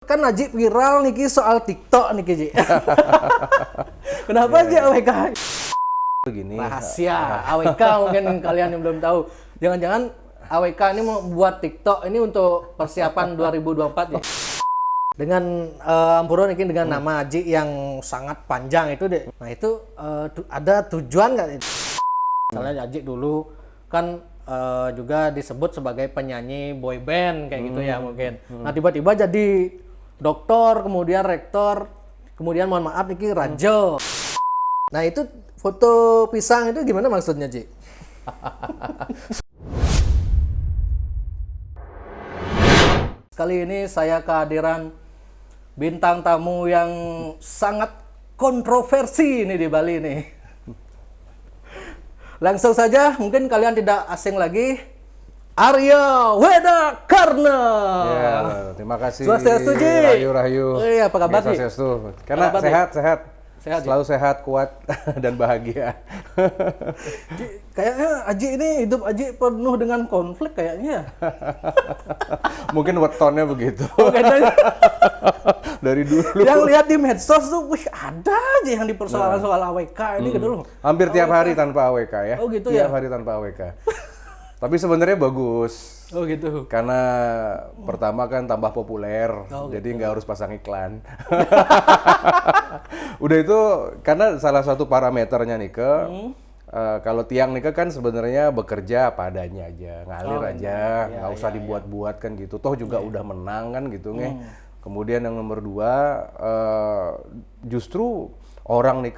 Kan Najib viral nih Ki soal TikTok nih Ki. Kenapa aja AWK? Begini. Rahasia AWK mungkin kalian yang belum tahu. Jangan-jangan AWK ini mau buat TikTok ini untuk persiapan 2024 ya. Dengan Ampuro nih dengan nama Aji yang sangat panjang itu deh. Nah itu ada tujuan nggak? Misalnya Aji dulu kan juga disebut sebagai penyanyi boy band kayak gitu ya mungkin. Nah tiba-tiba jadi doktor, kemudian rektor, kemudian mohon maaf nih raja. Nah itu foto pisang itu gimana maksudnya Ji? Kali ini saya kehadiran bintang tamu yang sangat kontroversi ini di Bali nih. Langsung saja, mungkin kalian tidak asing lagi, Arya Wedakarna. Ya, terima kasih. Swastiastu, Ji. Rahayu. Iya, apa kabar, Ji? Swastiastu. Karena sehat. Sehat, selalu sehat, kuat, dan bahagia. Kayaknya Aji ini hidup Aji penuh dengan konflik kayaknya. Mungkin wetonnya begitu. Dari dulu. Yang lihat di medsos tuh, wih ada aja yang dipersoalkan soal AWK ini gitu loh. Hampir tiap hari tanpa AWK ya. Oh gitu ya? Tiap hari tanpa AWK. Tapi sebenarnya bagus. Oh gitu. Karena pertama kan tambah populer, jadi gitu. nggak harus pasang iklan. Udah itu karena salah satu parameternya nih kalau tiang nih kan sebenarnya bekerja apa adanya aja, ngalir aja, nggak usah dibuat-buat kan gitu. Toh juga udah menang kan gitu nih. Kemudian yang nomor dua, justru orang nih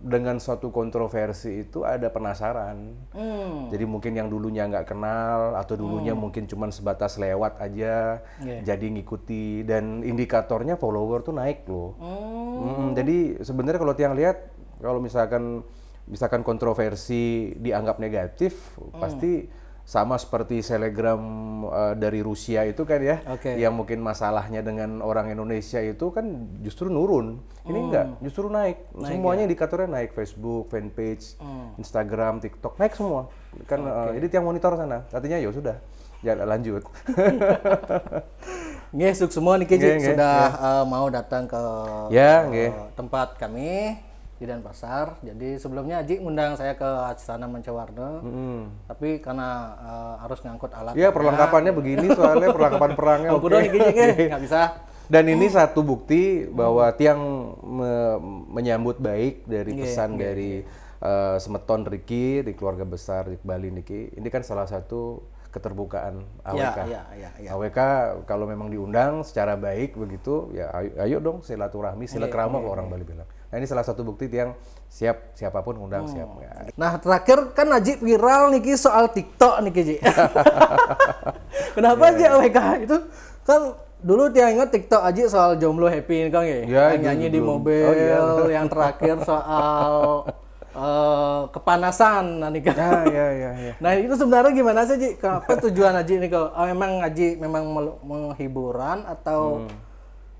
dengan suatu kontroversi itu ada penasaran. Jadi mungkin yang dulunya nggak kenal atau dulunya mungkin cuma sebatas lewat aja, jadi ngikuti dan indikatornya follower tuh naik loh. Jadi sebenarnya kalau tiang lihat, kalau misalkan kontroversi dianggap negatif, pasti sama seperti selegram dari Rusia itu kan ya, yang mungkin masalahnya dengan orang Indonesia itu kan justru nurun. Ini enggak, justru naik. Semuanya indikatornya naik, Facebook, fanpage, Instagram, TikTok, naik semua. Kan jadi tiang monitor sana, artinya ya sudah, jalan lanjut. Nggih, semua nih Ki sudah mau datang ke tempat kami di Denpasar. Jadi sebelumnya Aji ngundang saya ke Astana Mancawarna. Tapi karena harus ngangkut alat. Iya, perlengkapannya begini soalnya perlengkapan perangnya. Nggak bisa. Dan ini satu bukti bahwa tiang menyambut baik dari pesan dari Semeton Riki di keluarga besar di Bali niki. Ini kan salah satu keterbukaan AWK. AWK kalau memang diundang secara baik begitu, ya ayo dong silaturahmi, silakrama kalau orang Bali bilang. Nah ini salah satu bukti yang siap, siapapun undang siap. Ya. Nah terakhir kan Najib viral nih soal TikTok nih Ji. Kenapa aja AWK itu kan dulu tiang ingat TikTok Aji soal jomblo happy kan ya? Nyanyi di mobil, yang terakhir soal kepanasan nih kan. Nah itu sebenarnya gimana sih Ji? Apa tujuan Aji ini memang Aji memang menghiburan atau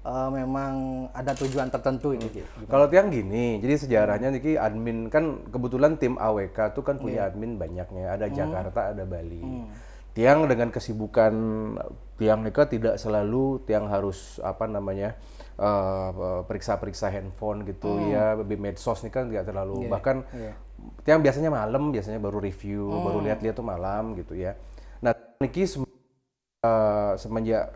memang ada tujuan tertentu ini Ji? Kalau tiang gini, jadi sejarahnya nih admin kan kebetulan tim AWK tuh kan punya admin banyaknya, ada Jakarta, ada Bali. Tiang dengan kesibukan tiang nih tidak selalu tiang harus periksa-periksa handphone gitu ya, medsos nih kan nggak terlalu. Bahkan tiang biasanya malam, biasanya baru review, baru lihat-lihat tuh malam gitu ya. Nah niki semenjak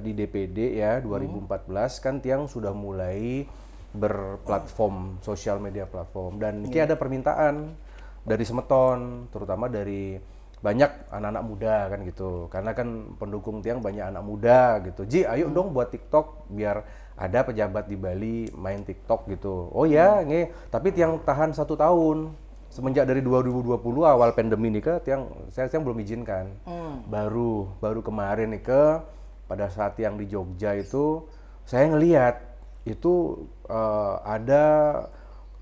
di DPD ya 2014 kan tiang sudah mulai berplatform sosial media platform dan niki ada permintaan dari Semeton, terutama dari banyak anak-anak muda kan gitu, karena kan pendukung tiang banyak anak muda gitu. Ji, ayo dong buat TikTok biar ada pejabat di Bali main TikTok gitu. Oh ya, tapi tiang tahan 1 tahun. Semenjak dari 2020 awal pandemi nih saya belum izinkan. Baru kemarin nih pada saat yang di Jogja itu saya ngelihat itu ada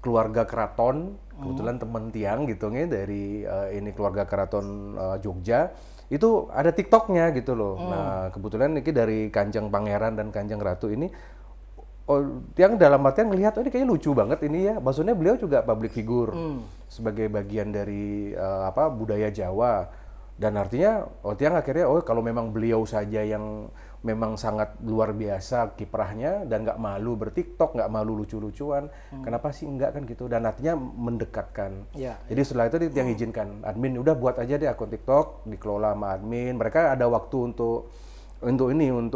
keluarga keraton, kebetulan teman tiang gitu dari ini keluarga keraton Jogja itu ada TikToknya gitu loh. Nah kebetulan ini dari Kanjeng Pangeran dan Kanjeng Ratu ini tiang dalam artian ngelihat ini kayaknya lucu banget ini ya. Maksudnya beliau juga public figure sebagai bagian dari budaya Jawa. Dan artinya tiang akhirnya kalau memang beliau saja yang memang sangat luar biasa kiprahnya dan nggak malu bertiktok, nggak malu lucu-lucuan. Kenapa sih enggak kan gitu? Dan artinya mendekatkan. Ya, Jadi setelah itu yang izinkan admin udah buat aja deh akun TikTok, dikelola sama admin. Mereka ada waktu untuk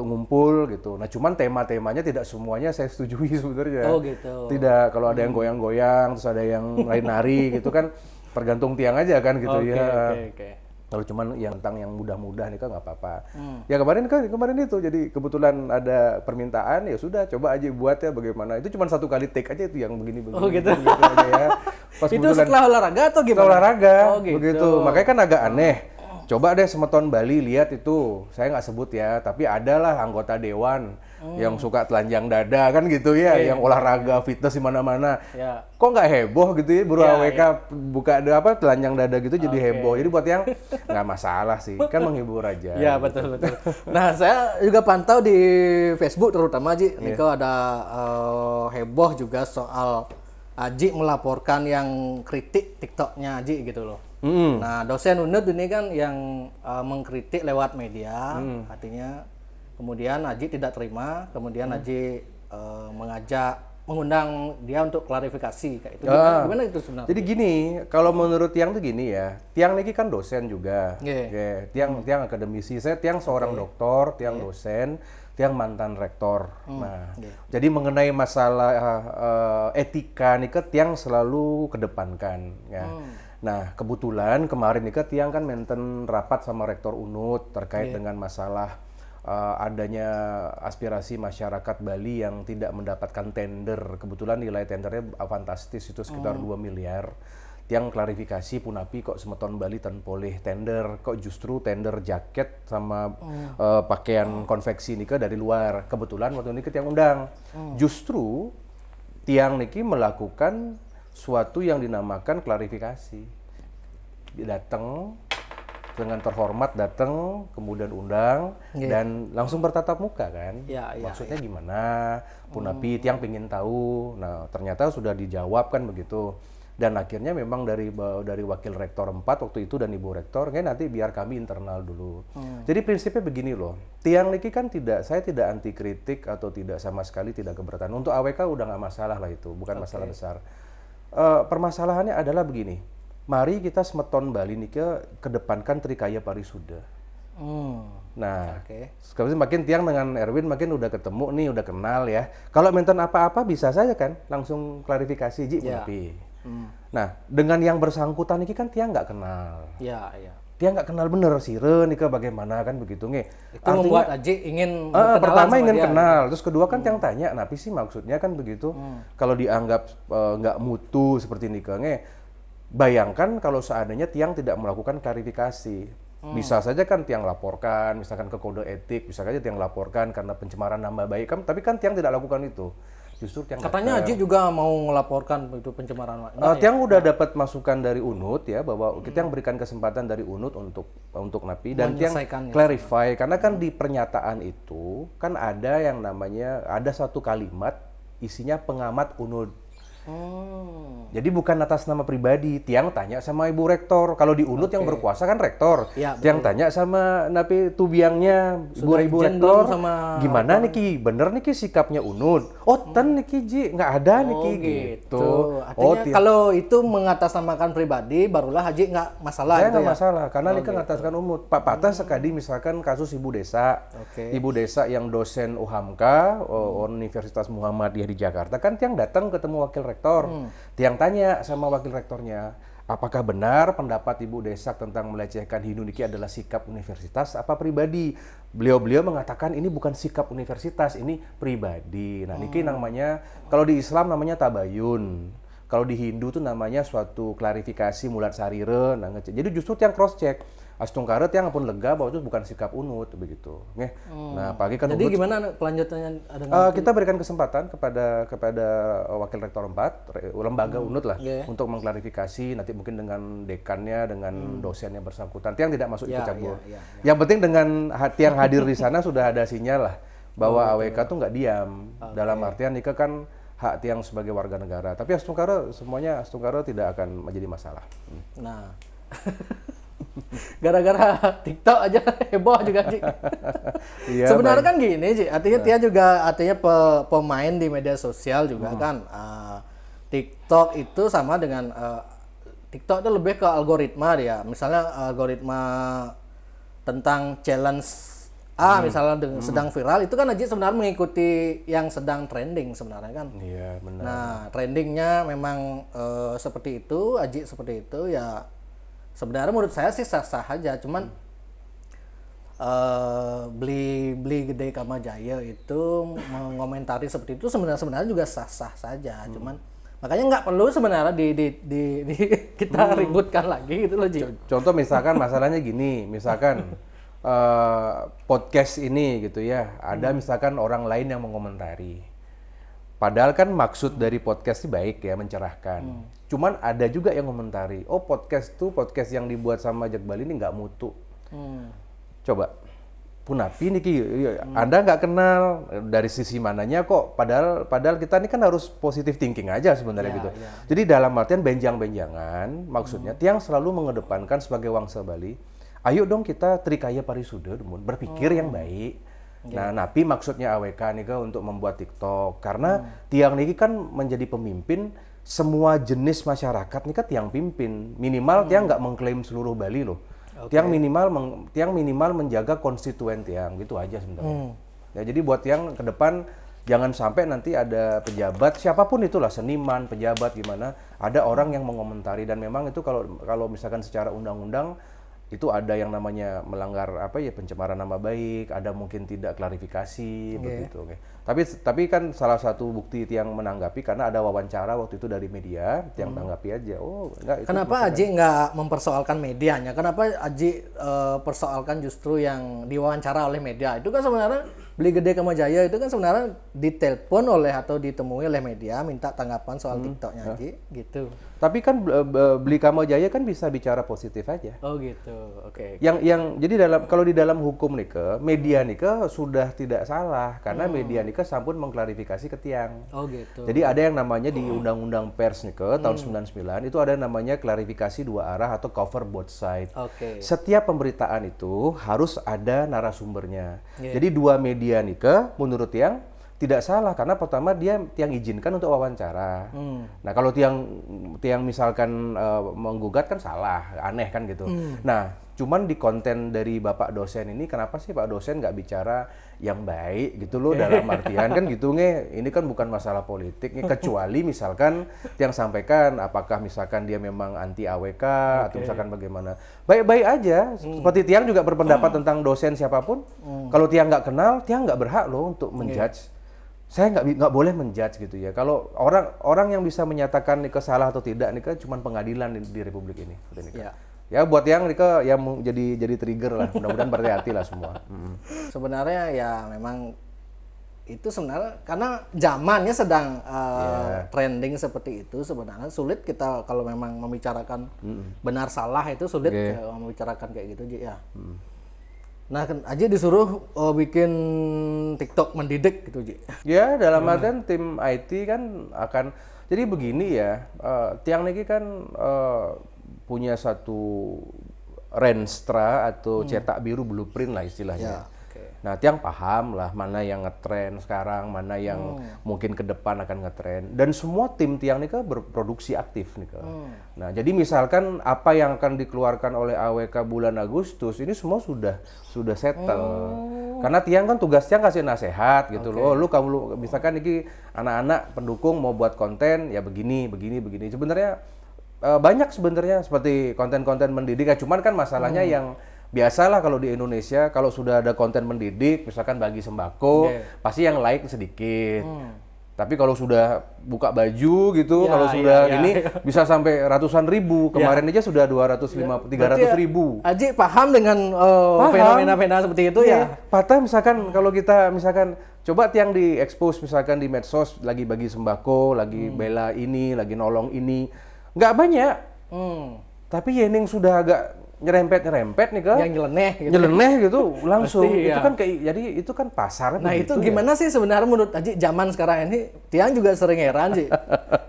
ngumpul gitu. Nah, cuman tema-temanya tidak semuanya saya setujui sebenarnya. Oh gitu. Tidak, kalau ada yang goyang-goyang, terus ada yang nari-nari gitu kan, tergantung tiang aja kan gitu Oke, ya. oke. Kalau cuman yang tentang yang mudah-mudah nih kan nggak apa-apa. Ya kemarin itu, jadi kebetulan ada permintaan, ya sudah coba aja buat ya bagaimana. Itu cuma 1 kali take aja itu yang begini-begini. Oh gitu. Gitu aja ya. Pas Itu setelah olahraga atau gimana? setelah olahraga, Oh, gitu. begitu. Makanya kan agak aneh. Coba deh Semeton Bali lihat itu, saya nggak sebut ya, tapi adalah anggota dewan yang suka telanjang dada kan gitu ya, yang olahraga fitness di mana-mana. Ya. Kok nggak heboh gitu ya, Bro Ya, AWK buka ada apa telanjang dada gitu jadi heboh. Jadi buat yang nggak masalah sih, kan menghibur aja. Ya betul. Nah saya juga pantau di Facebook terutama Ji, Niko ada heboh juga soal Aji melaporkan yang kritik TikToknya Aji gitu loh. Nah dosen UNED ini kan yang mengkritik lewat media, artinya kemudian Aji tidak terima, kemudian Aji mengundang dia untuk klarifikasi kayak itu. Gimana itu sebenarnya? Jadi gini, kalau menurut Tiang tuh gini ya, Tiang ini kan dosen juga. Yeah. Tiang akademisi, saya Tiang seorang doktor, Tiang dosen, Tiang mantan rektor. Nah, jadi mengenai masalah etika nih Tiang selalu kedepankan. Ya. Nah, kebetulan kemarin nih Tiang kan mainten rapat sama rektor UNUD terkait dengan masalah adanya aspirasi masyarakat Bali yang tidak mendapatkan tender. Kebetulan nilai tendernya fantastis, itu sekitar 2 miliar. Tiang klarifikasi Punapi kok Semeton Bali tan boleh tender, kok justru tender jaket sama pakaian konveksi nika dari luar. Kebetulan waktu ini Tiang undang. Justru Tiang niki melakukan suatu yang dinamakan klarifikasi. Datang dengan terhormat, datang kemudian undang dan langsung bertatap muka kan. Maksudnya gimana? Punapi Tiang pengen tahu. Nah, ternyata sudah dijawab kan begitu. Dan akhirnya memang dari wakil rektor 4 waktu itu dan ibu rektor, nanti biar kami internal dulu. Jadi prinsipnya begini loh, Tiang niki kan saya tidak anti kritik atau tidak sama sekali tidak keberatan. Untuk AWK udah nggak masalah lah itu, bukan masalah besar. Permasalahannya adalah begini, mari kita Semeton Bali niki kedepankan Trikaya Parisuda. Nah, sekarang makin Tiang dengan Erwin makin udah ketemu nih, udah kenal ya. Kalau minta apa-apa bisa saja kan, langsung klarifikasi Ji Punapi. Nah, dengan yang bersangkutan ini kan Tiang nggak kenal. Tiang nggak kenal bener Siren nih bagaimana kan begitu nge. Itu membuat Aji ingin pertama ingin kenal, terus kedua kan Tiang tanya, apa sih maksudnya kan begitu. Kalau dianggap nggak mutu seperti ini nge, bayangkan kalau seandainya Tiang tidak melakukan klarifikasi. Bisa saja kan Tiang laporkan, misalkan ke kode etik, bisa saja Tiang laporkan karena pencemaran nama baik, tapi kan Tiang tidak lakukan itu. Justru Tiang katanya Aji juga mau melaporkan itu pencemaran. Tiang udah dapat masukan dari UNUD ya bahwa kita yang berikan kesempatan dari UNUD untuk NAPI dan Tiang clarify karena kan di pernyataan itu kan ada yang namanya ada satu kalimat isinya pengamat UNUD. Jadi bukan atas nama pribadi. Tiang tanya sama ibu rektor. Kalau di UNUD yang berkuasa kan rektor. Tiang tanya sama napi tubiangnya ibu rektor. Gimana nih Ki? Bener nih Ki sikapnya UNUD? Oh ten nih Ki Ji, nggak ada nih Ki gitu. Artinya kalau itu mengatasnamakan pribadi, barulah Haji nggak masalah. Saya nggak masalah karena ini kan mengataskan UNUD. Pak Patah sekali misalkan kasus ibu desa, ibu desa yang dosen UHAMKA Universitas Muhammadiyah di Jakarta kan Tiang datang ketemu wakil rektor. Tiang tanya sama wakil rektornya, apakah benar pendapat Ibu Desak tentang melecehkan Hindu niki adalah sikap universitas apa pribadi? Beliau mengatakan ini bukan sikap universitas, ini pribadi. Nah, niki namanya kalau di Islam namanya tabayun. Kalau di Hindu tuh namanya suatu klarifikasi mulat sarire. Nah, jadi justru Tiang cross check. Astungkara Tiang pun lega bahwa itu bukan sikap UNUD begitu. Nah, pagi kan jadi gimana kelanjutannya? Kita berikan kesempatan kepada wakil rektor 4 lembaga UNUD lah untuk mengklarifikasi nanti mungkin dengan dekannya dengan dosen yang bersangkutan. Tiang tidak masuk ikut campur. Yang penting dengan Tiang hadir di sana sudah ada sinyal lah bahwa AWK tuh nggak diam. Dalam artian Nika kan hak Tiang sebagai warga negara. Tapi Astungkara tidak akan menjadi masalah. Nah. Gara-gara TikTok aja heboh juga, Ji. Iya, Sebenarnya kan gini, Ji. Artinya dia juga pemain di media sosial juga kan. TikTok itu sama dengan TikTok itu lebih ke algoritma dia. Misalnya algoritma tentang challenge misalnya sedang viral itu kan Aji sebenarnya mengikuti yang sedang trending sebenarnya kan. Iya, benar. Nah, trendingnya memang seperti itu, Aji seperti itu ya. Sebenarnya menurut saya sih sah-sah aja, cuman beli Gede Kamajaya itu mengomentari seperti itu sebenarnya juga sah-sah saja, cuman makanya nggak perlu sebenarnya di kita ributkan lagi gitu loh, Ji. Contoh misalkan masalahnya gini, misalkan podcast ini gitu ya, ada misalkan orang lain yang mengomentari. Padahal kan maksud dari podcast ini baik ya, mencerahkan. Cuman ada juga yang komentari, oh podcast yang dibuat sama Jak Bali ini nggak mutu. Coba, Punapi nih Ki, Anda nggak kenal dari sisi mananya kok. Padahal kita ini kan harus positive thinking aja sebenarnya gitu. Jadi dalam artian benjang-benjangan, maksudnya tiang selalu mengedepankan sebagai wangsa Bali. Ayo dong kita trikaya parisuda, berpikir yang baik. Nah, napi maksudnya AWK nih ke untuk membuat TikTok. Karena tiang ini kan menjadi pemimpin semua jenis masyarakat nih kan tiang pimpin. Minimal tiang nggak mengklaim seluruh Bali loh. Tiang minimal menjaga konstituen tiang, gitu aja sebenarnya. Ya, jadi buat tiang ke depan jangan sampai nanti ada pejabat siapapun itulah, seniman, pejabat gimana, ada orang yang mengomentari, dan memang itu kalau misalkan secara undang-undang itu ada yang namanya melanggar pencemaran nama baik, ada mungkin tidak klarifikasi begitu. Tapi kan salah satu bukti yang menanggapi karena ada wawancara waktu itu dari media yang tanggapi aja. Oh, enggak, kenapa Aji nggak mempersoalkan medianya? Kenapa Aji persoalkan justru yang diwawancara oleh media? Itu kan sebenarnya Beli Gede Kamajaya itu kan sebenarnya ditelepon oleh atau ditemui oleh media minta tanggapan soal TikToknya Aji gitu. Tapi kan Beli Kamajaya kan bisa bicara positif aja. Oh gitu, oke. Jadi kalau di dalam hukum nih ke media nih ke sudah tidak salah karena media nih ke sampun mengklarifikasi ke tiang. Oh gitu. Jadi ada yang namanya di Undang-Undang Pers nih ke tahun 99 itu ada namanya klarifikasi dua arah atau cover both side. Oke. Setiap pemberitaan itu harus ada narasumbernya. Jadi dua media nih ke menurut tiang tidak salah karena pertama tiang izinkan untuk wawancara. Nah kalau tiang misalkan menggugat kan salah, aneh kan gitu. Nah cuman di konten dari Bapak dosen ini kenapa sih Pak dosen nggak bicara yang baik gitu loh, dalam artian kan gitu ini kan bukan masalah politik nih, kecuali misalkan tiang sampaikan apakah misalkan dia memang anti AWK atau misalkan bagaimana, baik-baik aja. Seperti tiang juga berpendapat tentang dosen siapapun, kalau tiang nggak kenal tiang nggak berhak loh untuk menjudge. Saya nggak boleh menjudge gitu ya. Kalau orang yang bisa menyatakan nika salah atau tidak nika cuma pengadilan di Republik ini. Ya buat yang nika yang jadi trigger lah. Mudah-mudahan berhati-hati lah semua. Sebenarnya ya memang itu sebenarnya karena zamannya sedang trending seperti itu, sebenarnya sulit kita kalau memang membicarakan benar salah itu sulit membicarakan kayak gitu ya. Nah, Aji disuruh bikin TikTok mendidik gitu, Ji. Ya, dalam artian tim IT kan akan jadi begini ya. Tiang niki kan punya satu renstra atau cetak biru blueprint lah istilahnya. Nah, tiang paham lah mana yang ngetren sekarang, mana yang mungkin ke depan akan ngetren. Dan semua tim tiang ini kan berproduksi aktif nih. Nah, jadi misalkan apa yang akan dikeluarkan oleh AWK bulan Agustus ini semua sudah settle. Karena tiang kan tugas tiang kasih nasihat gitu loh. Kamu misalkan ini anak-anak pendukung mau buat konten ya begini. Sebenarnya banyak sebenarnya seperti konten-konten mendidik. Cuman kan masalahnya yang biasalah kalau di Indonesia kalau sudah ada konten mendidik misalkan bagi sembako pasti yang like sedikit. Tapi kalau sudah buka baju gitu kalau sudah ini bisa sampai ratusan ribu. Kemarin aja sudah 300 ribu. Aji paham dengan fenomena-fenomena seperti itu ya. Patah misalkan kalau kita misalkan coba tiang di expose misalkan di medsos lagi bagi sembako, lagi bela ini, lagi nolong ini. Nggak banyak. Tapi Yening sudah agak nyerempet nih ke Yang nyeleneh gitu. nyeleneh gitu langsung. Pasti, Itu ya. kan kayak jadi itu kan pasarnya Nah itu begitu ya. gimana sih sebenarnya menurut Aji zaman sekarang ini? Tiang juga sering heran sih.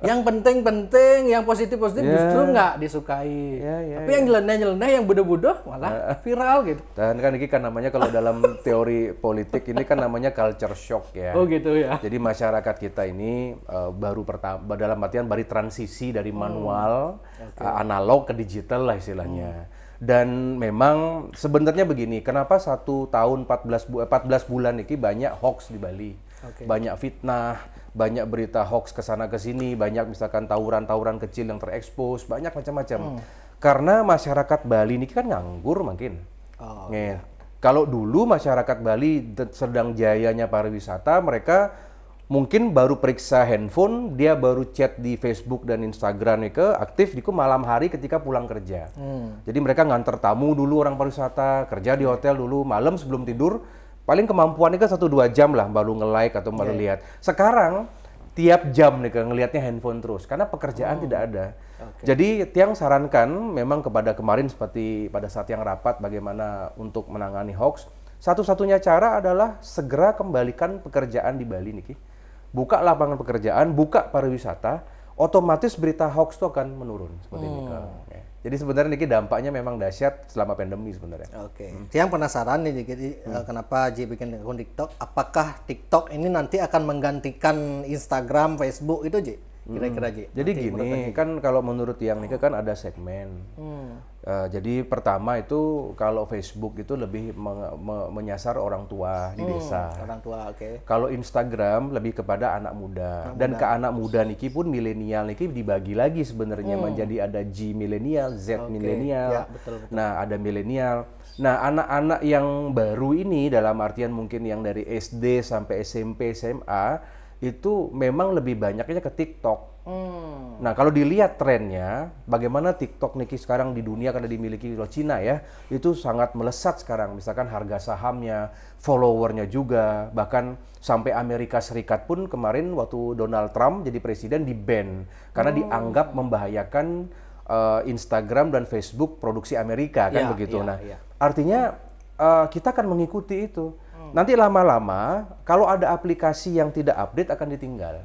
Yang penting-penting, yang positif-positif justru nggak disukai. Tapi yang nyeleneh-nyeleneh, yang bodoh-bodoh malah viral gitu. Dan kan ini kan namanya kalau dalam teori politik ini kan namanya culture shock ya. Oh gitu ya. Jadi masyarakat kita ini baru pertama dalam artian baru transisi dari manual analog ke digital lah istilahnya. Dan memang sebenarnya begini, kenapa 1 tahun 14 bulan ini banyak hoax di Bali. Banyak fitnah, banyak berita hoax ke sana ke sini, banyak misalkan tawuran-tawuran kecil yang terekspos, banyak macam-macam. Karena masyarakat Bali ini kan nganggur mungkin. Kalau dulu masyarakat Bali sedang jayanya pariwisata, mereka mungkin baru periksa handphone, dia baru chat di Facebook dan Instagram ke aktif di malam hari ketika pulang kerja. Jadi mereka nganter tamu dulu orang pariwisata, kerja di hotel dulu, malam sebelum tidur, paling kemampuannya kan 1-2 jam lah baru nge-like atau baru lihat. Sekarang tiap jam nih ngelihatnya handphone terus karena pekerjaan tidak ada. Jadi Tiang sarankan memang kepada kemarin seperti pada saat yang rapat bagaimana untuk menangani hoax, satu-satunya cara adalah segera kembalikan pekerjaan di Bali nih. Buka lapangan pekerjaan, buka pariwisata, otomatis berita hoax itu akan menurun seperti ini. Jadi sebenarnya ini dampaknya memang dahsyat selama pandemi sebenarnya. Tiang penasaran nih, jadi kenapa Ji bikin akun TikTok? Apakah TikTok ini nanti akan menggantikan Instagram, Facebook itu Ji? Kira-kira Ji? Jadi gini, kan kalau menurut Tiang Nika kan ada segmen. Jadi pertama itu kalau Facebook itu lebih menyasar orang tua di desa. Orang tua, Kalau Instagram lebih kepada anak muda. Dan ke anak muda niki pun milenial niki dibagi lagi sebenarnya menjadi ada G milenial, Z milenial. Ya, betul. Nah, ada milenial. Nah, anak-anak yang baru ini dalam artian mungkin yang dari SD sampai SMP, SMA itu memang lebih banyaknya ke TikTok. Nah, kalau dilihat trennya, bagaimana TikTok niki sekarang di dunia karena dimiliki oleh Cina ya, itu sangat melesat sekarang. Misalkan harga sahamnya, followernya juga, bahkan sampai Amerika Serikat pun kemarin waktu Donald Trump jadi presiden di-ban karena dianggap membahayakan Instagram dan Facebook produksi Amerika kan begitu. Artinya kita akan mengikuti itu. Nanti lama-lama kalau ada aplikasi yang tidak update akan ditinggal.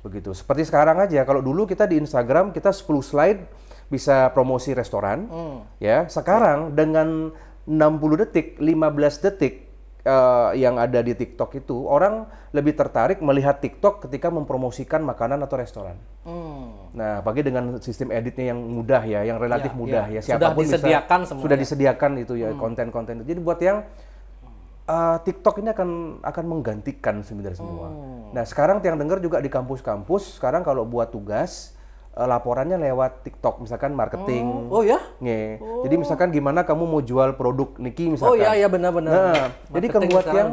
Begitu. Seperti sekarang aja, kalau dulu kita di Instagram kita 10 slide bisa promosi restoran, ya. Sekarang dengan 60 detik, 15 detik yang ada di TikTok itu, orang lebih tertarik melihat TikTok ketika mempromosikan makanan atau restoran. Nah, apalagi dengan sistem editnya yang mudah ya, yang relatif mudah ya. Siapapun sudah disediakan semuanya. Sudah disediakan itu ya konten-konten itu. Jadi buat yang TikTok ini akan menggantikan sebenarnya semua. Nah, sekarang yang dengar juga di kampus-kampus, sekarang kalau buat tugas, laporannya lewat TikTok, misalkan marketing. Oh ya? Jadi misalkan gimana kamu mau jual produk Niki misalkan. Oh iya, benar-benar. Nah, jadi kebuat yang,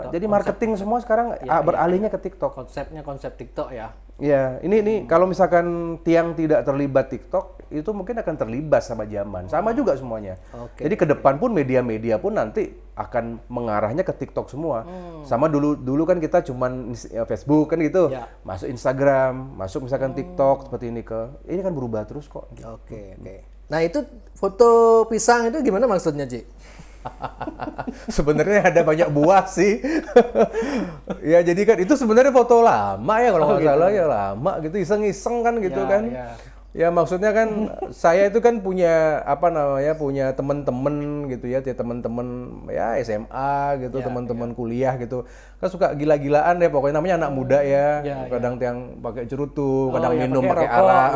jadi marketing semua sekarang beralihnya ke TikTok. Konsepnya konsep TikTok ya? Ya, ini kalau misalkan Tiang tidak terlibat TikTok, itu mungkin akan terlibat sama zaman. Sama juga semuanya. Jadi ke depan pun media-media pun nanti akan mengarahnya ke TikTok semua. Sama dulu kan kita cuman Facebook kan gitu. Masuk Instagram, masuk misalkan TikTok seperti ini ini kan berubah terus kok. Oke. Nah, itu foto pisang itu gimana maksudnya, Ji? Sebenarnya ada banyak buah sih. Ya jadi kan itu sebenarnya foto lama ya kalau nggak salah ya lama gitu iseng-iseng kan gitu kan. Ya maksudnya kan saya itu kan punya punya teman-teman gitu ya, teman-teman ya SMA gitu, teman-teman kuliah gitu. Kan suka gila-gilaan ya pokoknya namanya anak muda ya. Kadang yang pakai cerutu, kadang minum pakai arak.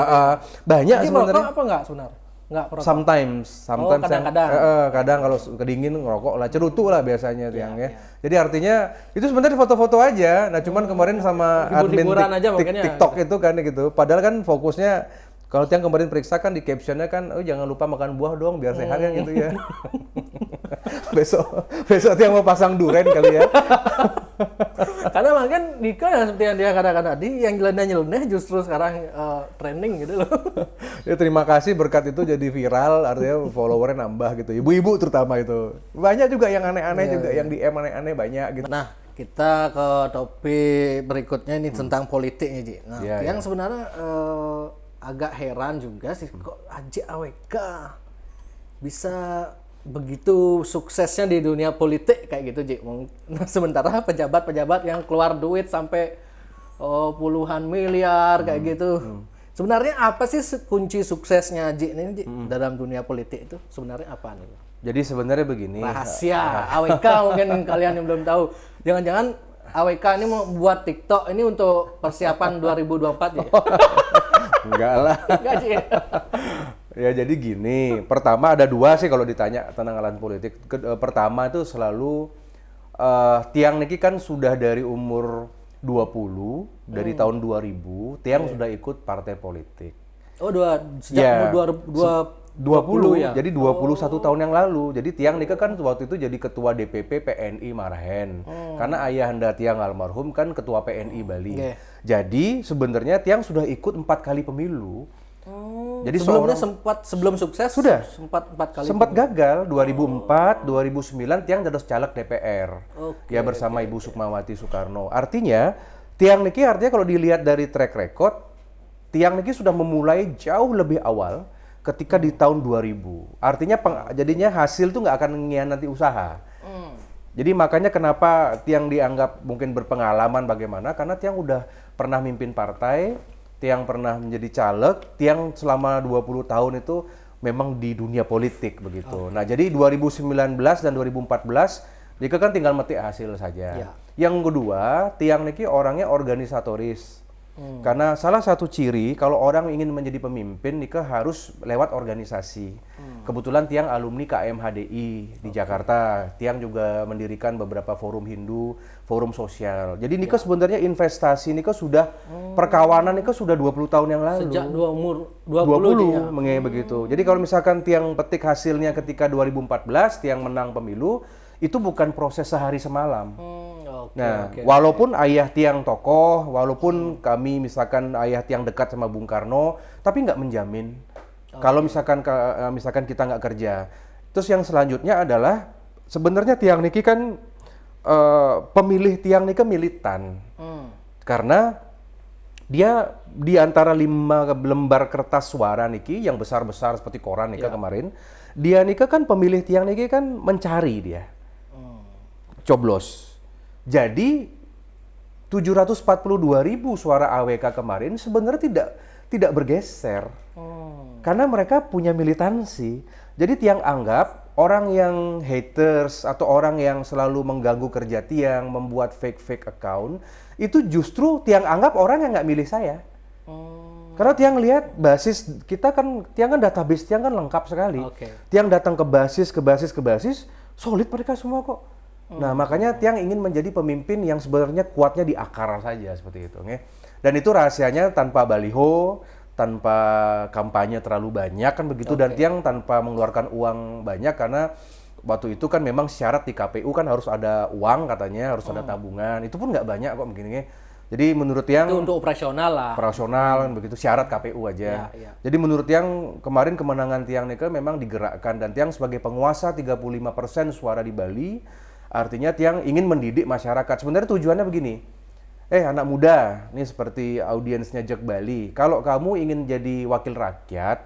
Banyak sebenarnya. Apa enggak sebenarnya? Nggak perokok? Sometimes kadang-kadang. Kadang kalau kedingin ngerokok lah, cerutu lah biasanya Tiang ya. Jadi artinya itu sebenarnya foto-foto aja. Nah cuman kemarin sama admin TikTok itu kan gitu. Padahal kan fokusnya kalau Tiang kemarin periksa kan di captionnya kan, jangan lupa makan buah dong biar sehat kan gitu ya. besok Tiang mau pasang duren kali ya. Karena makan Dika yang seperti yang dia katakan tadi, yang nyeleneh justru sekarang trending gitu loh. Ya, terima kasih berkat itu jadi viral, artinya followernya nambah gitu. Ibu-ibu terutama itu. Banyak juga yang aneh-aneh juga, yang DM aneh-aneh banyak gitu. Nah, kita ke topik berikutnya ini tentang politik nih, Ji. Nah, yang sebenarnya agak heran juga sih, kok Aji AWK bisa begitu suksesnya di dunia politik kayak gitu, Ji? Sementara pejabat-pejabat yang keluar duit sampai puluhan miliar kayak gitu. Sebenarnya apa sih kunci suksesnya Ji ini, Ji, dalam dunia politik itu? Sebenarnya apa nih? Jadi sebenarnya begini. Rahasia AWK mungkin kalian yang belum tahu. Jangan-jangan AWK ini mau buat TikTok ini untuk persiapan 2024 ya? Enggak lah. Enggak, Ji. Ya jadi gini, pertama ada dua sih kalau ditanya tentang aliran politik. Pertama itu selalu Tiang Niki kan sudah dari umur 20, dari tahun 2000, Tiang sudah ikut partai politik. Oh, sejak umur 20 ya? Jadi 21 tahun yang lalu. Jadi Tiang Nika kan waktu itu jadi ketua DPP PNI Marahen. Karena ayahanda Tiang almarhum kan ketua PNI Bali. Jadi sebenarnya Tiang sudah ikut 4 kali pemilu. Jadi sebelumnya sebelum sukses sudah sempat 4 kali. Sempat gagal 2004, 2009 Tiang dados caleg DPR. Ya bersama Ibu Sukmawati Soekarno. Artinya Tiang Niki kalau dilihat dari track record, Tiang Niki sudah memulai jauh lebih awal ketika di tahun 2000. Artinya jadinya hasil tuh nggak akan mengkhianati usaha. Jadi makanya kenapa Tiang dianggap mungkin berpengalaman bagaimana? Karena Tiang udah pernah mimpin partai, Tiang pernah menjadi caleg, Tiang selama 20 tahun itu memang di dunia politik begitu. Nah, jadi 2019 dan 2014 Nika kan tinggal metik hasil saja. Yang kedua, Tiang Niki orangnya organisatoris. Karena salah satu ciri kalau orang ingin menjadi pemimpin Nika harus lewat organisasi. Kebetulan Tiang alumni KMHDI di Jakarta. Tiang juga mendirikan beberapa forum Hindu, forum sosial. Jadi Nika sebenarnya investasi Nika sudah perkawanan Nika sudah 20 tahun yang lalu. Sejak umur 20 ya. Begitu. Jadi kalau misalkan Tiang petik hasilnya ketika 2014 Tiang menang pemilu, itu bukan proses sehari semalam. Walaupun ayah Tiang tokoh, walaupun kami misalkan ayah Tiang dekat sama Bung Karno, tapi nggak menjamin. Kalau misalkan kita nggak kerja. Terus yang selanjutnya adalah sebenarnya Tiang Niki kan pemilih Tiang Niki militan. Karena dia di antara 5 lembar kertas suara Niki yang besar-besar seperti koran Nika kemarin, dia Nika kan pemilih Tiang Niki kan mencari dia. Coblos. Jadi 742.000 suara AWK kemarin sebenarnya tidak bergeser. Karena mereka punya militansi. Jadi Tiang anggap orang yang haters atau orang yang selalu mengganggu kerja Tiang, membuat fake account, itu justru Tiang anggap orang yang nggak milih saya. Karena Tiang lihat basis kita kan, Tiang kan database Tiang kan lengkap sekali. Tiang datang ke basis, solid mereka semua kok. Nah, makanya Tiang ingin menjadi pemimpin yang sebenarnya kuatnya di akar saja seperti itu, nge. Dan itu rahasianya tanpa baliho, tanpa kampanye terlalu banyak kan begitu, dan Tiang tanpa mengeluarkan uang banyak karena waktu itu kan memang syarat di KPU kan harus ada uang katanya, harus ada tabungan. Itu pun nggak banyak kok begini, nge. Jadi menurut Tiang itu untuk operasional lah. Operasional kan begitu, syarat KPU aja. Jadi menurut Tiang kemarin kemenangan Tiang Nika memang digerakkan, dan Tiang sebagai penguasa 35% suara di Bali. Artinya Tiang ingin mendidik masyarakat. Sebenarnya tujuannya begini. Anak muda, ini seperti audiensnya Jack Bali. Kalau kamu ingin jadi wakil rakyat,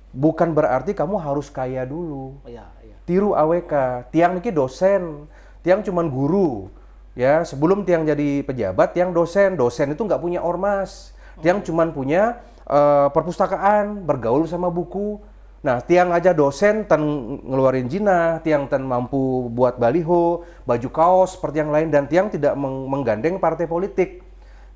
bukan berarti kamu harus kaya dulu. Tiru AWK. Tiang ini dosen. Tiang cuman guru. Ya, sebelum Tiang jadi pejabat, Tiang dosen. Dosen itu nggak punya ormas. Tiang cuman punya perpustakaan, bergaul sama buku. Nah, Tiang aja dosen ten ngeluarin jinah, Tiang ten mampu buat baliho, baju kaos seperti yang lain, dan Tiang tidak menggandeng partai politik.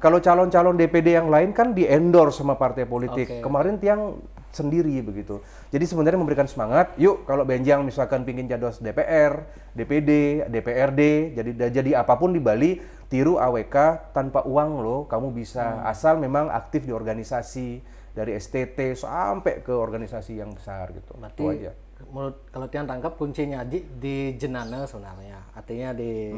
Kalau calon-calon DPD yang lain kan di-endorse sama partai politik. Kemarin Tiang sendiri begitu. Jadi sebenarnya memberikan semangat, yuk kalau Benjang misalkan pingin jados DPR, DPD, DPRD, jadi apapun di Bali, tiru AWK tanpa uang loh, kamu bisa. Asal memang aktif di organisasi. Dari STT sampai ke organisasi yang besar gitu. Berarti aja. Menurut kalau Tiang tangkap kuncinya di jenana sebenarnya. Artinya di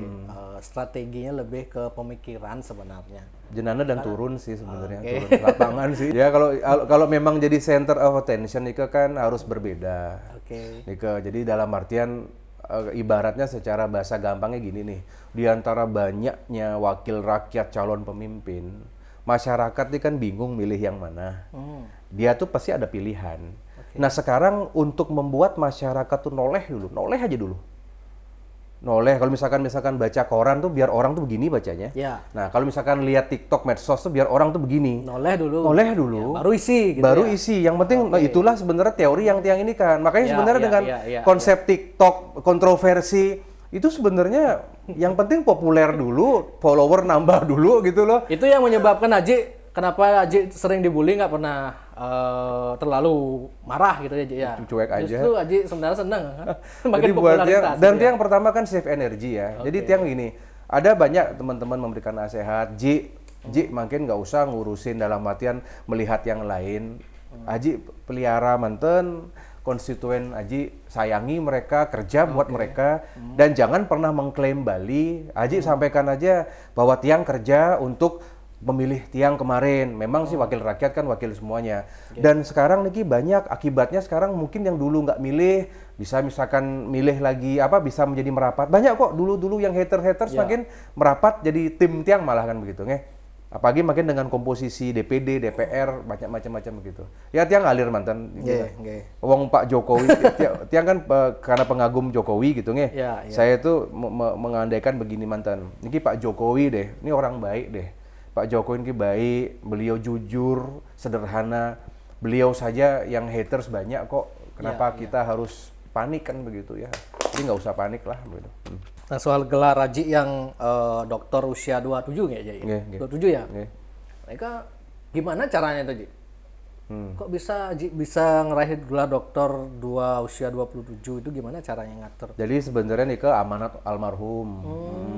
strateginya lebih ke pemikiran sebenarnya. Jenana dan turun sih sebenarnya, turun ke lapangan sih. Ya kalau memang jadi center of attention Nika kan harus berbeda. Nika jadi dalam artian ibaratnya secara bahasa gampangnya gini nih. Di antara banyaknya wakil rakyat calon pemimpin, masyarakat ini kan bingung milih yang mana. Dia tuh pasti ada pilihan. Nah sekarang untuk membuat masyarakat tuh noleh aja dulu. Noleh, kalau misalkan baca koran tuh biar orang tuh begini bacanya. Ya. Nah kalau misalkan lihat TikTok, medsos tuh biar orang tuh begini. Noleh dulu. Noleh dulu. Ya, baru isi gitu. Baru isi. Yang penting nah, itulah sebenarnya teori yang tiang ini kan. Makanya sebenarnya dengan konsep TikTok kontroversi itu sebenarnya yang penting populer dulu, follower nambah dulu gitu loh. Itu yang menyebabkan kenapa Aji sering dibully, nggak pernah terlalu marah gitu ya. Cuek aja. Justru Aji sebenarnya senang. Jadi buat Tiang, dan Tiang pertama kan save energy ya. Jadi Tiang gini, ada banyak teman-teman memberikan nasihat, Ji makin nggak usah ngurusin dalam artian melihat yang lain. Aji pelihara manten, konstituen Aji sayangi mereka, kerja buat mereka, dan jangan pernah mengklaim Bali. Aji sampaikan aja bahwa Tiang kerja untuk memilih Tiang kemarin, memang sih wakil rakyat kan wakil semuanya. Dan sekarang nih banyak akibatnya sekarang mungkin yang dulu nggak milih bisa misalkan milih lagi bisa menjadi merapat. Banyak kok dulu yang haters makin merapat jadi tim Tiang malah kan begitu nge. Apalagi makin dengan komposisi DPD, DPR banyak macam-macam begitu. Ya Tiang ngalir mantan. Wong Pak Jokowi, Tiang kan karena pengagum Jokowi gitu nge. Saya tuh mengandaikan begini mantan. Ini Pak Jokowi deh, ini orang baik deh. Pak Jokowi ini baik, beliau jujur, sederhana. Beliau saja yang haters banyak kok. Kenapa kita harus panik kan begitu ya? Jadi nggak usah panik lah. Begitu. Nah soal gelar Aji yang dokter usia 27 nggak Ji? 27 ya? Mereka gimana caranya itu Ji? Kok bisa ngeraih gelar dokter usia 27 itu gimana caranya ngatur? Jadi sebenarnya nih ke amanat almarhum.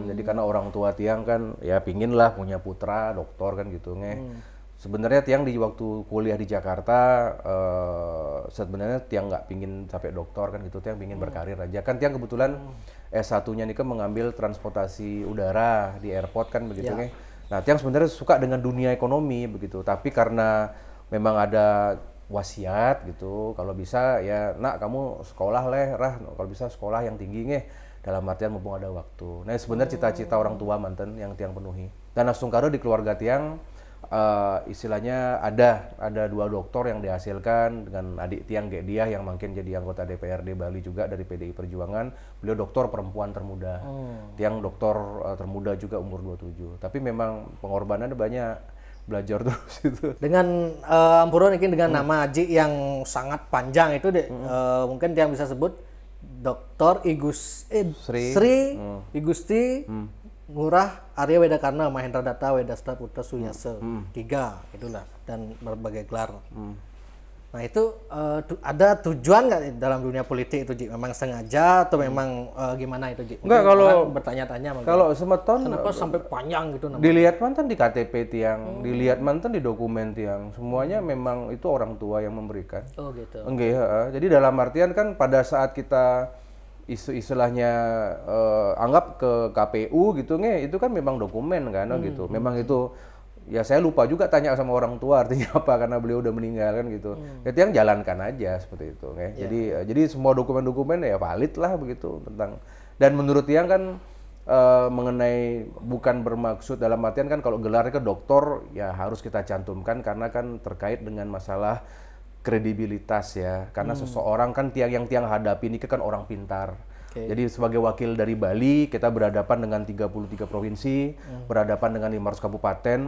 Jadi karena orang tua Tiang kan ya pingin lah punya putra dokter kan gitu nge. Sebenarnya Tiang di waktu kuliah di Jakarta sebenarnya Tiang nggak pingin sampai dokter kan gitu, Tiang pingin berkarir aja. Kan Tiang kebetulan S1-nya nih kan mengambil transportasi udara di airport kan begitu nge. Nah Tiang sebenarnya suka dengan dunia ekonomi begitu, tapi karena memang ada wasiat gitu, kalau bisa ya nak kamu sekolah kalau bisa sekolah yang tinggi nge, dalam artian mumpung ada waktu. Nah sebenarnya cita-cita orang tua mantan yang Tiang penuhi. Dan langsung karo di keluarga Tiang istilahnya ada 2 doktor yang dihasilkan dengan adik Tiang Gediah yang makin jadi anggota DPRD Bali juga dari PDI Perjuangan. Beliau doktor perempuan termuda. Tiang doktor termuda juga umur 27. Tapi memang pengorbanannya banyak. Belajar terus itu. Dengan Ampuro mungkin dengan nama Aji yang sangat panjang itu mungkin Tiang bisa sebut Dr. Sri Igusti Ngurah Arya Wedakarna Mahendra Datta Wedasta Putra Suyase 3 itulah dan berbagai gelar. Nah itu ada tujuan nggak dalam dunia politik itu Ji? Memang sengaja atau memang gimana itu Ji? Enggak, kalau bertanya-tanya kalau semeton kenapa sampai panjang gitu namanya? Dilihat mantan di KTP Tiang, dilihat mantan di dokumen Tiang, semuanya memang itu orang tua yang memberikan. Oh gitu. Enggak ya. Jadi dalam artian kan pada saat kita istilahnya anggap ke KPU gitu itu kan memang dokumen kan gitu. Memang itu ya saya lupa juga tanya sama orang tua artinya apa karena beliau udah meninggal kan gitu. Ya Tiang jalankan aja seperti itu Jadi semua dokumen-dokumen ya valid lah begitu tentang. Dan menurut Tiang kan mengenai bukan bermaksud dalam artian kan kalau gelarnya ke doktor ya harus kita cantumkan karena kan terkait dengan masalah kredibilitas ya. Karena seseorang kan yang Tiang hadapi ini kan orang pintar. Jadi sebagai wakil dari Bali, kita berhadapan dengan 33 provinsi, berhadapan dengan 500 kabupaten.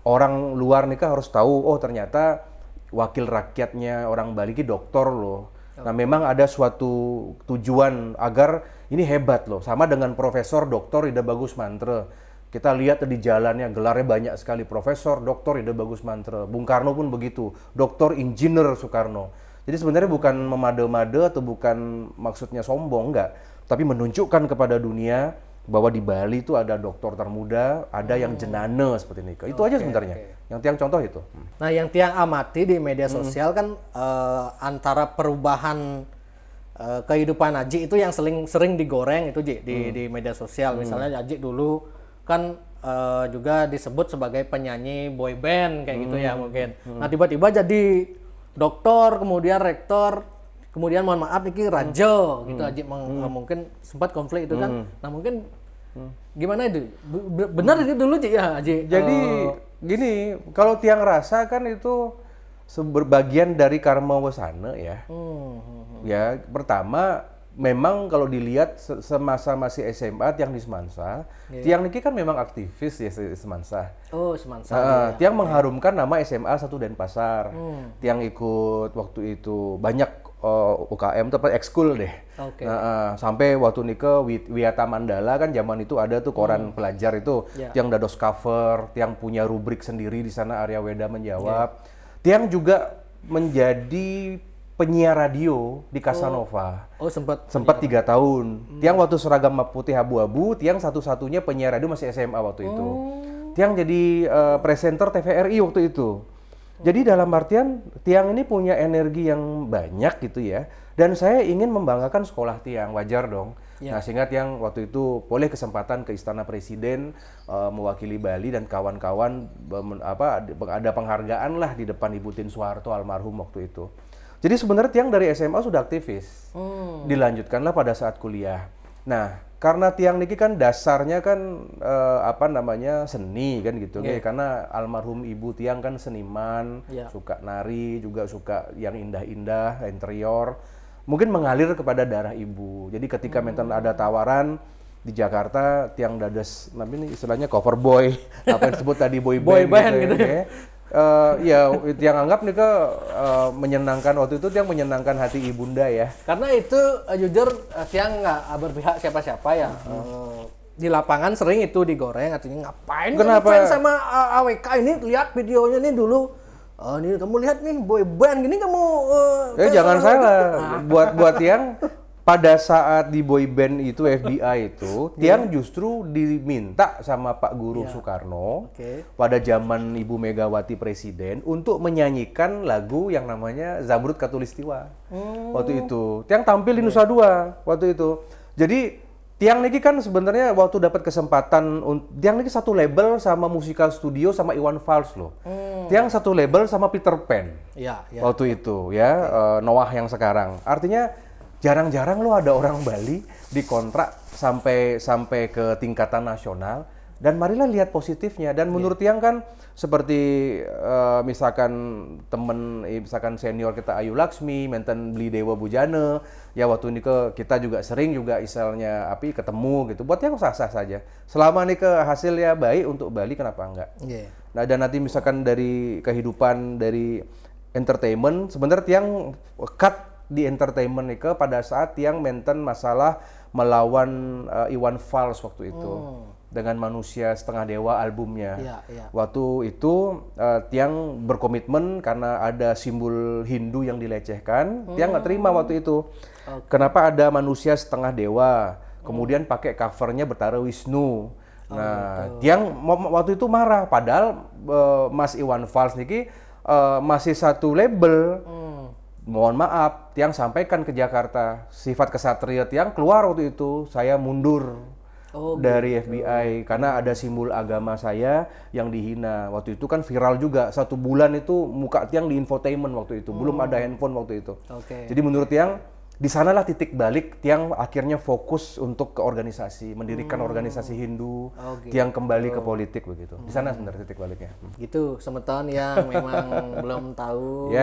Orang luar nih kan harus tahu, oh ternyata wakil rakyatnya orang Bali ini doktor loh. Nah memang ada suatu tujuan agar ini hebat loh. Sama dengan Profesor Dr. Ida Bagus Mantre. Kita lihat di jalannya gelarnya banyak sekali. Profesor Dr. Ida Bagus Mantre. Bung Karno pun begitu. Doktor Insinyur Soekarno. Jadi sebenarnya bukan memade-made atau bukan maksudnya sombong, enggak. Tapi menunjukkan kepada dunia bahwa di Bali itu ada dokter termuda, ada yang jenane seperti ini. Itu aja sebenarnya. Yang Tiang contoh itu. Nah, yang Tiang amati di media sosial kan antara perubahan kehidupan Aji itu yang sering digoreng itu Ji di media sosial. Misalnya Aji dulu kan juga disebut sebagai penyanyi boy band kayak gitu ya mungkin. Nah, tiba-tiba jadi doktor, kemudian rektor, kemudian mohon maaf nih raja gitu Aji mungkin sempat konflik itu kan. Nah mungkin gimana itu? Benar itu dulu Ji ya Aji? Jadi gini, kalau Tiang rasa kan itu berbagian dari karma wasana ya. Ya, pertama memang kalau dilihat semasa masih SMA Tiang di Semansa, Tiang niki kan memang aktivis ya di Semansa. Oh, Semansa. Tiang mengharumkan nama SMA 1 Denpasar. Tiang ikut waktu itu banyak UKM atau ekskul deh. Oke. Sampai waktu nika Wiyata Mandala kan zaman itu ada tuh koran pelajar itu. Tiang dados cover, Tiang punya rubrik sendiri di sana Arya Weda menjawab. Tiang juga menjadi penyiar radio di Casanova. Oh, sempat 3 tahun. Tiang waktu seragam putih abu-abu, Tiang satu-satunya penyiar radio masih SMA waktu itu. Tiang jadi presenter TVRI waktu itu. Jadi dalam artian Tiang ini punya energi yang banyak gitu ya. Dan saya ingin membanggakan sekolah Tiang, wajar dong. Nah, sehingga Tiang waktu itu boleh kesempatan ke Istana Presiden mewakili Bali dan kawan-kawan ada penghargaan lah di depan Ibu Tin Soeharto almarhum waktu itu. Jadi sebenarnya Tiang dari SMA sudah aktivis. Dilanjutkanlah pada saat kuliah. Nah, karena Tiang niki kan dasarnya kan seni kan gitu. Karena almarhum Ibu Tiang kan seniman, suka nari, juga suka yang indah-indah, interior. Mungkin mengalir kepada darah ibu. Jadi ketika menten ada tawaran di Jakarta, Tiang dadas ini istilahnya cover boy, apa yang disebut tadi boy band gitu ya. Tiang anggap nih menyenangkan waktu itu, Tiang menyenangkan hati ibunda ya. Karena itu jujur Tiang nggak berpihak siapa-siapa ya. Di lapangan sering itu digoreng, artinya ngapain Kenapa? ngefans sama AWK ini, lihat videonya nih dulu. Ini kamu lihat nih boy band gini kamu. Jangan salah, buat Tiang pada saat di boy band itu FBI itu, Tiang justru diminta sama Pak Guru Soekarno pada zaman Ibu Megawati Presiden untuk menyanyikan lagu yang namanya Zamrud Khatulistiwa. Waktu itu, Tiang tampil di Nusa Dua waktu itu. Jadi Tiang niki kan sebenarnya waktu dapat kesempatan, Tiang niki satu label sama Musical Studio sama Iwan Fals loh. Tiang satu label sama Peter Pan. Waktu itu ya, Noah yang sekarang. Artinya jarang-jarang lo ada orang Bali dikontrak sampai ke tingkatan nasional, dan marilah lihat positifnya. Dan menurut Tiang kan seperti misalkan misalkan senior kita Ayu Laksmi, menten Beli Dewa Bujana, ya waktu ini kita juga sering juga misalnya ketemu gitu. Buat Tiang sah-sah saja. Selama ini hasilnya baik untuk Bali, kenapa enggak? Nah, dan nanti misalkan dari kehidupan dari entertainment, sebenarnya Tiang cut di entertainment itu pada saat Tiang menten masalah melawan Iwan Fals waktu itu dengan Manusia Setengah Dewa albumnya. Waktu itu Tiang berkomitmen karena ada simbol Hindu yang dilecehkan. Tiang nggak terima waktu itu. Kenapa ada Manusia Setengah Dewa, kemudian pakai covernya Betara Wisnu. Nah, Tiang waktu itu marah, padahal Mas Iwan Fals niki masih satu label. Mohon maaf, Tiang sampaikan ke Jakarta, sifat kesatria Tiang keluar waktu itu, saya mundur dari FBI karena ada simbol agama saya yang dihina. Waktu itu kan viral juga, 1 bulan itu muka Tiang di infotainment waktu itu, belum ada handphone waktu itu. Jadi menurut Tiang, di sanalah titik balik Tiang akhirnya fokus untuk ke organisasi, mendirikan organisasi Hindu. Tiang kembali ke politik begitu. Di sana sebenarnya titik baliknya. Gitu, semeton yang memang belum tahu.